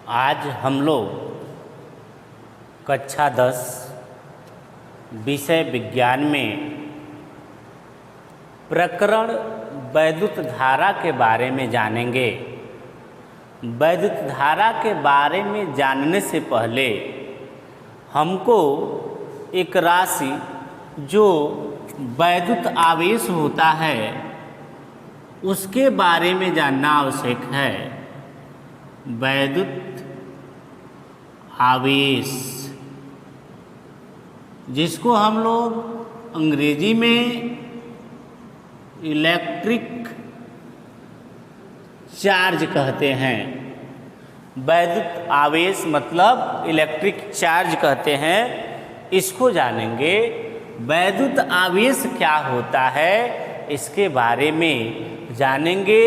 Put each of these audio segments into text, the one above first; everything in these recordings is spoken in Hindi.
आज हम लोग कक्षा 10 विषय विज्ञान में प्रकरण वैद्युत धारा के बारे में जानेंगे। वैद्युत धारा के बारे में जानने से पहले हमको एक राशि जो वैद्युत आवेश होता है उसके बारे में जानना आवश्यक है। वैद्युत आवेश, जिसको हम लोग अंग्रेजी में इलेक्ट्रिक चार्ज कहते हैं। वैद्युत आवेश मतलब इलेक्ट्रिक चार्ज कहते हैं। इसको जानेंगे। वैद्युत आवेश क्या होता है इसके बारे में जानेंगे।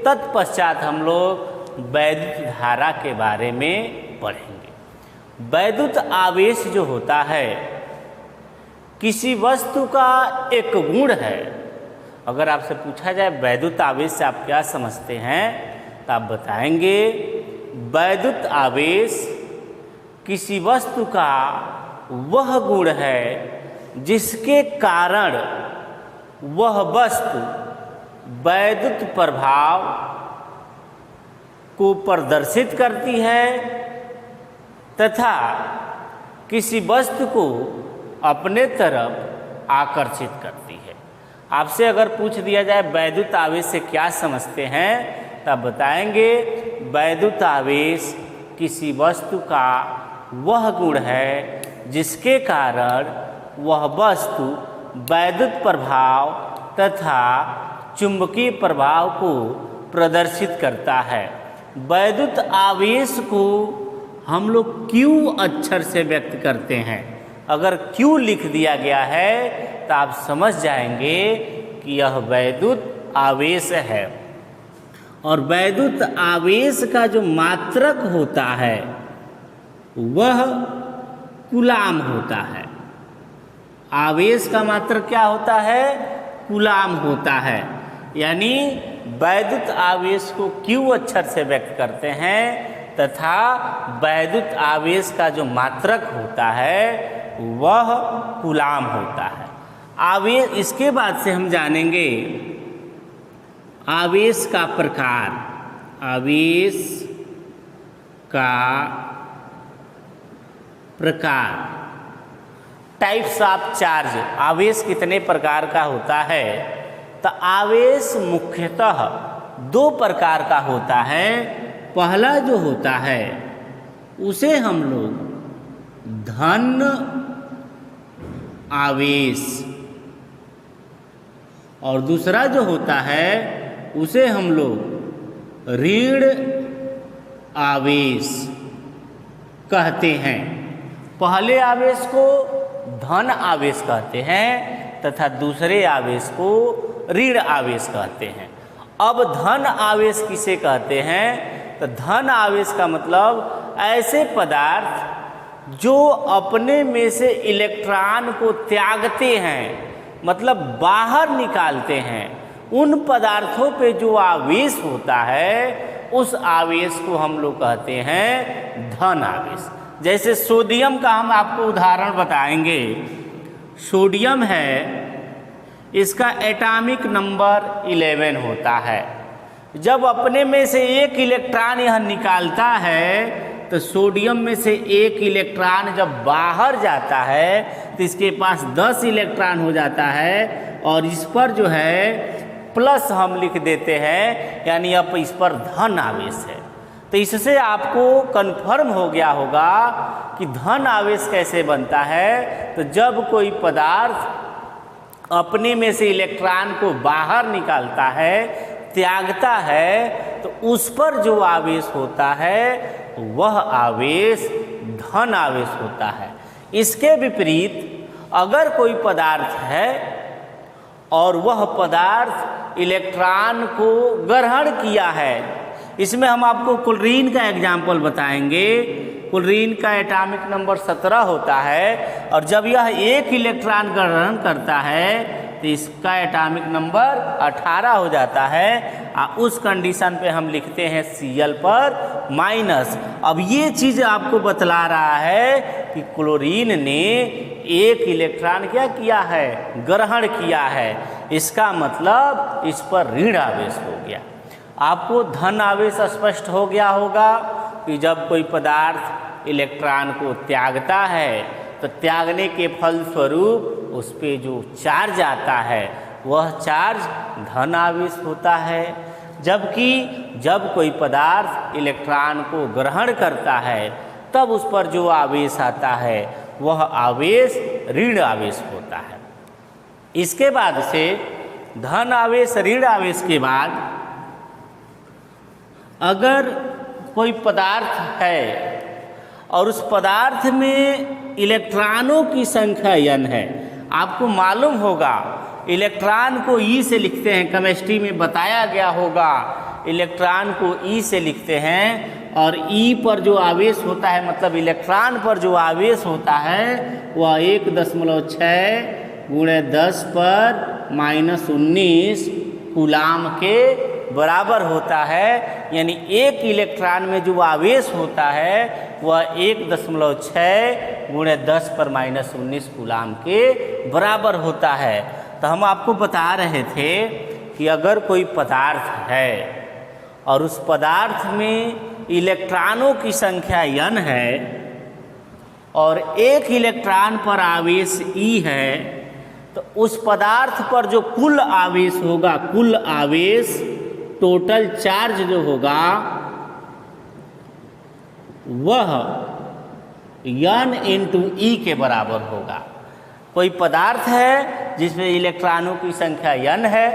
तत्पश्चात हम लोग वैद्युत धारा के बारे में पढ़ेंगे। वैद्युत आवेश जो होता है किसी वस्तु का एक गुण है। अगर आपसे पूछा जाए वैद्युत आवेश से आप क्या समझते हैं तो आप बताएंगे वैद्युत आवेश किसी वस्तु का वह गुण है जिसके कारण वह वस्तु वैद्युत प्रभाव को प्रदर्शित करती है तथा किसी वस्तु को अपने तरफ आकर्षित करती है। आपसे अगर पूछ दिया जाए वैद्युत आवेश से क्या समझते हैं तब बताएंगे वैद्युत आवेश किसी वस्तु का वह गुण है जिसके कारण वह वस्तु वैद्युत प्रभाव तथा चुंबकीय प्रभाव को प्रदर्शित करता है। वैद्युत आवेश को हम लोग Q अक्षर से व्यक्त करते हैं। अगर Q लिख दिया गया है तो आप समझ जाएंगे कि यह वैद्युत आवेश है। और वैद्युत आवेश का जो मात्रक होता है वह कूलाम होता है। आवेश का मात्रक क्या होता है? कूलाम होता है। यानी वैद्युत आवेश को Q अक्षर से व्यक्त करते हैं तथा वैद्युत आवेश का जो मात्रक होता है वह कूलाम होता है। आवेश, इसके बाद से हम जानेंगे आवेश का प्रकार। आवेश का प्रकार, टाइप्स ऑफ चार्ज। आवेश कितने प्रकार का होता है? तो आवेश मुख्यतः दो प्रकार का होता है। पहला जो होता है उसे हम लोग धन आवेश और दूसरा जो होता है उसे हम लोग ऋण आवेश कहते हैं। पहले आवेश को धन आवेश कहते हैं तथा दूसरे आवेश को ऋण आवेश कहते हैं। अब धन आवेश किसे कहते हैं? तो धन आवेश का मतलब ऐसे पदार्थ जो अपने में से इलेक्ट्रॉन को त्यागते हैं, मतलब बाहर निकालते हैं। उन पदार्थों पे जो आवेश होता है उस आवेश को हम लोग कहते हैं धन आवेश। जैसे सोडियम का हम आपको उदाहरण बताएंगे। सोडियम है, इसका एटॉमिक नंबर 11 होता है। जब अपने में से एक इलेक्ट्रॉन यह निकालता है तो सोडियम में से एक इलेक्ट्रॉन जब बाहर जाता है तो इसके पास 10 इलेक्ट्रॉन हो जाता है और इस पर जो है प्लस हम लिख देते हैं, यानी अब इस पर धन आवेश है। तो इससे आपको कन्फर्म हो गया होगा कि धन आवेश कैसे बनता है। तो जब कोई पदार्थ अपने में से इलेक्ट्रॉन को बाहर निकालता है, त्यागता है, तो उस पर जो आवेश होता है वह आवेश धन आवेश होता है। इसके विपरीत अगर कोई पदार्थ है और वह पदार्थ इलेक्ट्रॉन को ग्रहण किया है, इसमें हम आपको क्लोरीन का एग्जाम्पल बताएंगे। क्लोरीन का एटॉमिक नंबर 17 होता है और जब यह एक इलेक्ट्रॉन ग्रहण करता है तो इसका एटॉमिक नंबर 18 हो जाता है। उस कंडीशन पे हम लिखते हैं Cl पर माइनस। अब ये चीज़ आपको बतला रहा है कि क्लोरीन ने एक इलेक्ट्रॉन क्या किया है, ग्रहण किया है। इसका मतलब इस पर ऋण आवेश हो गया। आपको धन आवेश स्पष्ट हो गया होगा कि जब कोई पदार्थ इलेक्ट्रॉन को त्यागता है तो त्यागने के फलस्वरूप उस पे जो चार्ज आता है वह चार्ज धन आवेश होता है, जबकि जब कोई पदार्थ इलेक्ट्रॉन को ग्रहण करता है तब उस पर जो आवेश आता है वह आवेश ऋण आवेश होता है। इसके बाद से धन आवेश ऋण आवेश के बाद अगर कोई पदार्थ है और उस पदार्थ में इलेक्ट्रॉनों की संख्या n है, आपको मालूम होगा इलेक्ट्रॉन को E से लिखते हैं, केमिस्ट्री में बताया गया होगा इलेक्ट्रॉन को E से लिखते हैं और E पर जो आवेश होता है, मतलब इलेक्ट्रॉन पर जो आवेश होता है वह 1.6 गुणे 10 पर -19 कूलाम के बराबर होता है। यानी एक इलेक्ट्रॉन में जो आवेश होता है वह 1.6 गुणे 10 पर -19 कूलाम के बराबर होता है। तो हम आपको बता रहे थे कि अगर कोई पदार्थ है और उस पदार्थ में इलेक्ट्रॉनों की संख्या n है और एक इलेक्ट्रॉन पर आवेश E है, तो उस पदार्थ पर जो कुल आवेश होगा, कुल आवेश टोटल चार्ज जो होगा वह n × E के बराबर होगा। कोई पदार्थ है जिसमें इलेक्ट्रॉनों की संख्या n है,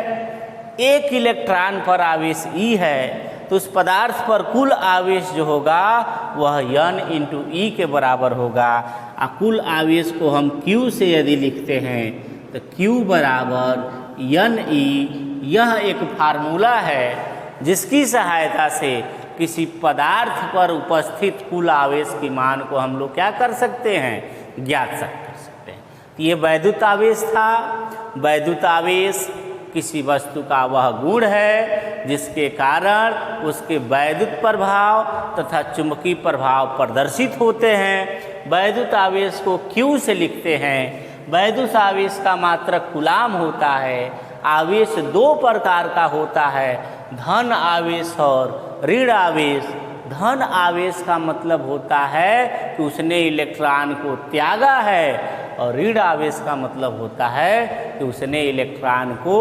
एक इलेक्ट्रॉन पर आवेश E है, तो उस पदार्थ पर कुल आवेश जो होगा वह n × E के बराबर होगा। कुल आवेश को हम Q से यदि लिखते हैं तो Q बराबर ne। यह एक फार्मूला है जिसकी सहायता से किसी पदार्थ पर उपस्थित कुल आवेश की मान को हम लोग क्या कर सकते हैं, ज्ञात कर सकते हैं। तो ये वैद्युत आवेश था। वैद्युत आवेश किसी वस्तु का वह गुण है जिसके कारण उसके वैद्युत प्रभाव तथा चुंबकीय प्रभाव प्रदर्शित होते हैं। वैद्युत आवेश को Q से लिखते हैं। वैद्युत आवेश का मात्रक कूलाम होता है। आवेश दो प्रकार का होता है, धन आवेश और ऋण आवेश। धन आवेश का मतलब होता है कि उसने इलेक्ट्रॉन को त्यागा है और ऋण आवेश का मतलब होता है कि उसने इलेक्ट्रॉन को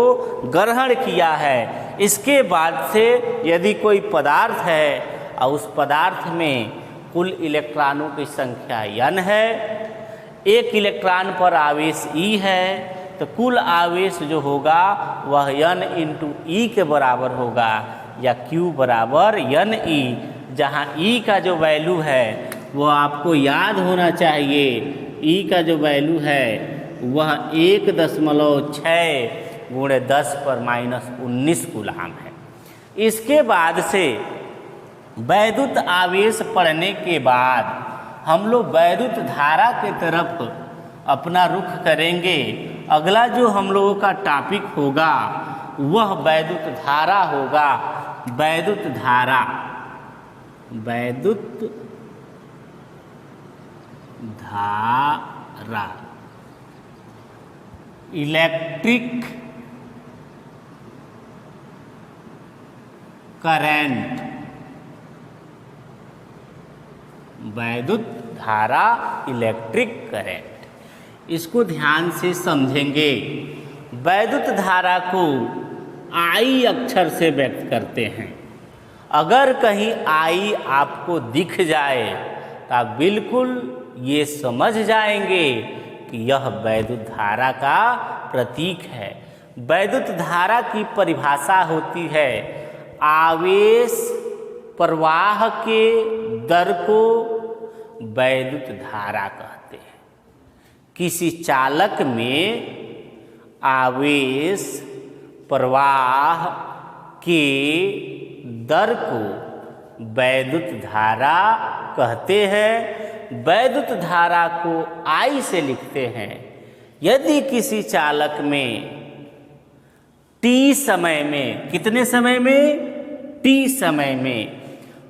ग्रहण किया है। इसके बाद से यदि कोई पदार्थ है और उस पदार्थ में कुल इलेक्ट्रॉनों की संख्या n है, एक इलेक्ट्रॉन पर आवेश E है, तो कुल आवेश जो होगा वह n × E के बराबर होगा या Q बराबर ne। जहाँ E का जो वैल्यू है वह आपको याद होना चाहिए। E का जो वैल्यू है वह 1.6 गुणे 10 पर -19 कूलाम है। इसके बाद से वैद्युत आवेश पढ़ने के बाद हम लोग वैद्युत धारा के तरफ अपना रुख करेंगे। अगला जो हम लोगों का टॉपिक होगा वह वैद्युत धारा होगा। वैद्युत धारा, वैद्युत धारा, इलेक्ट्रिक करंट। वैद्युत धारा, इलेक्ट्रिक करंट, इसको ध्यान से समझेंगे। वैद्युत धारा को I अक्षर से व्यक्त करते हैं। अगर कहीं I आपको दिख जाए तो आप बिल्कुल ये समझ जाएंगे कि यह वैद्युत धारा का प्रतीक है। वैद्युत धारा की परिभाषा होती है आवेश प्रवाह के दर को वैद्युत धारा कहते हैं। किसी चालक में आवेश प्रवाह के दर को वैद्युत धारा कहते हैं। वैद्युत धारा को I से लिखते हैं। यदि किसी चालक में टी समय में, कितने समय में? टी समय में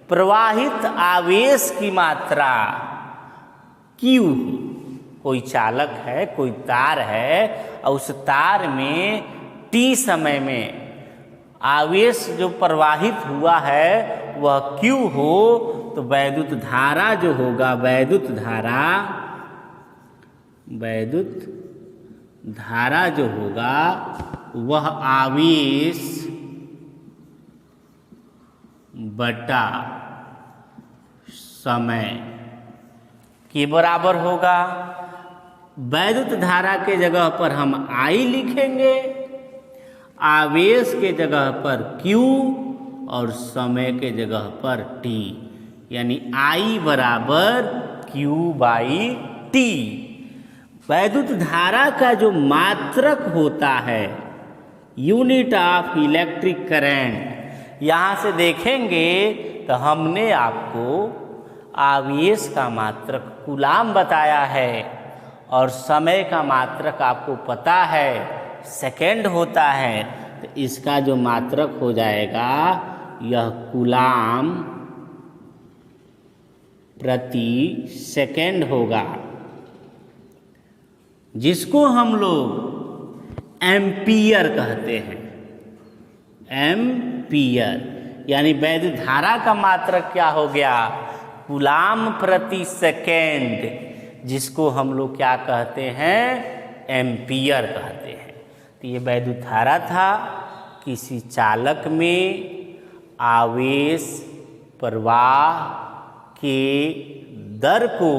प्रवाहित आवेश की मात्रा क्यू, कोई चालक है, कोई तार है और उस तार में टी समय में आवेश जो प्रवाहित हुआ है वह क्यू हो, तो वैद्युत धारा जो होगा, वैद्युत धारा जो होगा वह आवेश बटा समय के बराबर होगा। वैद्युत धारा के जगह पर हम I लिखेंगे, आवेश के जगह पर Q और समय के जगह पर T, यानी I बराबर Q/T। वैद्युत धारा का जो मात्रक होता है, यूनिट ऑफ इलेक्ट्रिक करंट, यहाँ से देखेंगे तो हमने आपको आवेश का मात्रक कूलाम बताया है और समय का मात्रक आपको पता है सेकेंड होता है, तो इसका जो मात्रक हो जाएगा यह कूलाम प्रति सेकेंड होगा, जिसको हम लोग एम्पियर कहते हैं। एम्पियर यानी वैद्युत धारा का मात्रक क्या हो गया? कूलाम प्रति सेकेंड, जिसको हम लोग क्या कहते हैं? एम्पियर कहते हैं। तो ये वैद्युत धारा था। किसी चालक में आवेश प्रवाह के दर को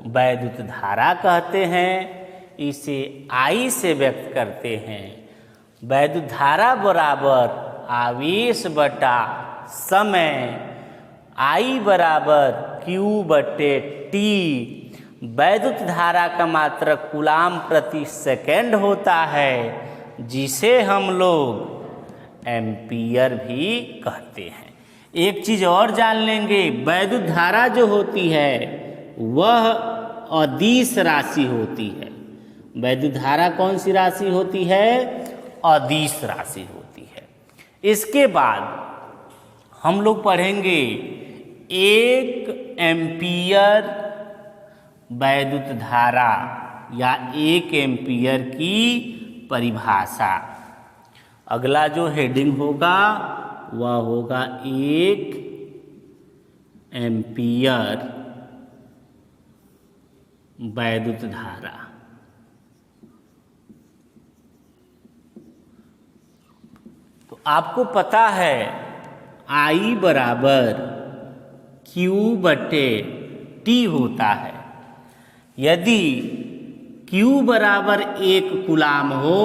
वैद्युत धारा कहते हैं। इसे I से व्यक्त करते हैं। वैद्युत धारा बराबर आवेश बटा समय, I बराबर Q/T। वैद्युत धारा का मात्रक कूलाम प्रति सेकेंड होता है, जिसे हम लोग एम्पियर भी कहते हैं। एक चीज और जान लेंगे, वैद्युत धारा जो होती है वह अदिश राशि होती है। वैद्युत धारा कौन सी राशि होती है? अदिश राशि होती है। इसके बाद हम लोग पढ़ेंगे 1 एम्पियर वैद्युत धारा या 1 एम्पियर की परिभाषा। अगला जो हेडिंग होगा वह होगा 1 एम्पियर वैद्युत धारा। तो आपको पता है I बराबर Q/T होता है। यदि Q बराबर 1 कूलाम हो,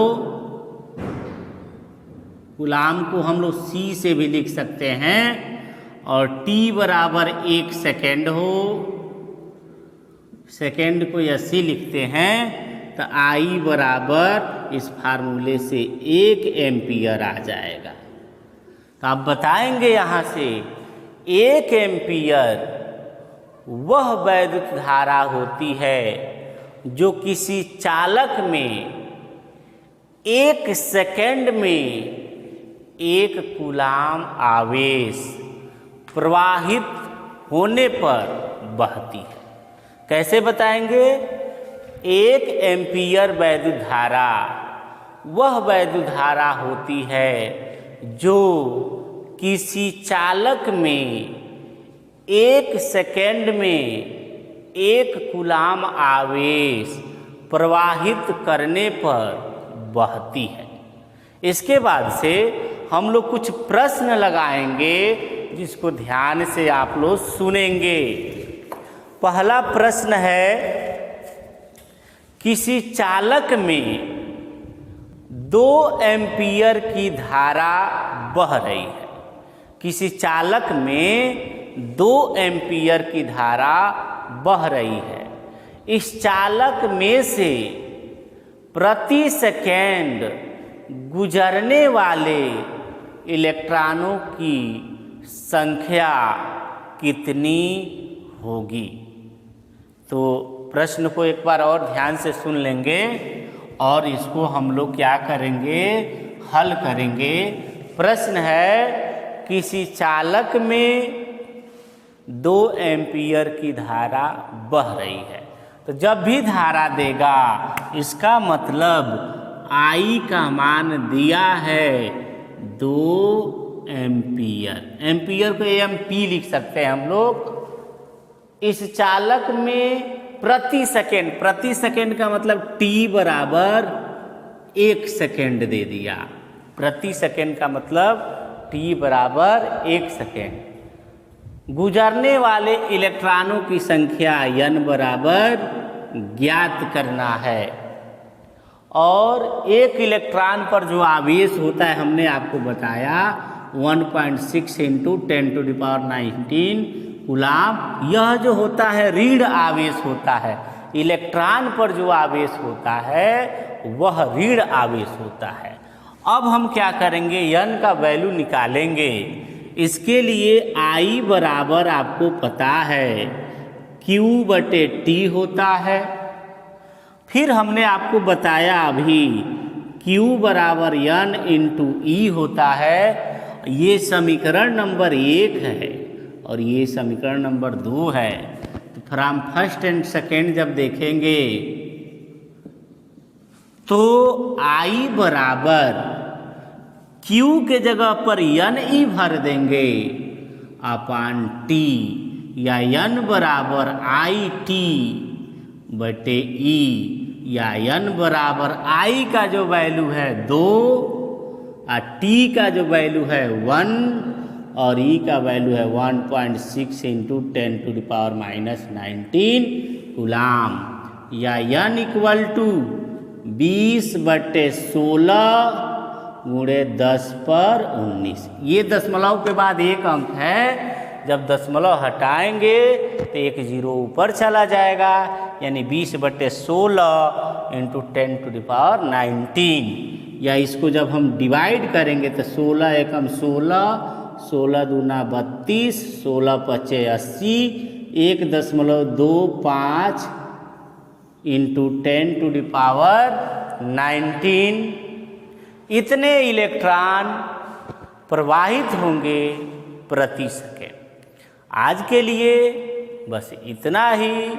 कूलाम को हम लोग C से भी लिख सकते हैं, और T बराबर 1 सेकेंड हो, सेकेंड को SC लिखते हैं, तो I बराबर इस फार्मूले से 1 एम्पियर आ जाएगा। तो आप बताएंगे यहाँ से 1 एम्पियर वह वैद्युत धारा होती है जो किसी चालक में 1 सेकेंड में 1 कूलाम आवेश प्रवाहित होने पर बहती है। कैसे बताएंगे? 1 एम्पियर वैद्युत धारा वह वैद्युत धारा होती है जो किसी चालक में 1 सेकेंड में 1 कूलाम आवेश प्रवाहित करने पर बहती है। इसके बाद से हम लोग कुछ प्रश्न लगाएंगे, जिसको ध्यान से आप लोग सुनेंगे। पहला प्रश्न है, किसी चालक में 2 एम्पियर की धारा बह रही है। किसी चालक में 2 एम्पियर की धारा बह रही है। इस चालक में से प्रति सेकेंड गुजरने वाले इलेक्ट्रॉनों की संख्या कितनी होगी? तो प्रश्न को एक बार और ध्यान से सुन लेंगे और इसको हम लोग क्या करेंगे, हल करेंगे। प्रश्न है किसी चालक में 2 एम्पीयर की धारा बह रही है। तो जब भी धारा देगा इसका मतलब I का मान दिया है 2 एम्पीयर। एम्पीयर को एम्पी लिख सकते हैं हम लोग। इस चालक में प्रति सेकेंड का मतलब t बराबर 1 सेकेंड दे दिया। प्रति सेकेंड का मतलब t बराबर 1 सेकेंड। गुजरने वाले इलेक्ट्रॉनों की संख्या n बराबर ज्ञात करना है। और एक इलेक्ट्रॉन पर जो आवेश होता है हमने आपको बताया 1.6 × 10⁻19 कूलाम। यह जो होता है ऋण आवेश होता है। इलेक्ट्रॉन पर जो आवेश होता है वह ऋण आवेश होता है। अब हम क्या करेंगे, n का वैल्यू निकालेंगे। इसके लिए I बराबर आपको पता है Q/T होता है। फिर हमने आपको बताया अभी Q बराबर N × E होता है। ये समीकरण नंबर 1 है और ये समीकरण नंबर 2 है। तो फ्रॉम फर्स्ट एंड सेकेंड जब देखेंगे तो I बराबर Q के जगह पर NE भर देंगे अपान T, या N बराबर IT/E, या N बराबर I का जो वैल्यू है 2 और T का जो वैल्यू है 1 और E का वैल्यू है 1.6 × 10⁻19 कूलाम, या N = 20/16 × 10⁻19। ये दशमलव के बाद एक अंक है। जब दशमलव हटाएंगे तो एक 0 ऊपर चला जाएगा, यानी 20/16 × 10⁻19। या इसको जब हम डिवाइड करेंगे तो 16 एकम 16, 16 दूना 32, 16 पचे 80, 1.25 × 10⁻19 इतने इलेक्ट्रॉन प्रवाहित होंगे प्रति सेकेंड। आज के लिए बस इतना ही।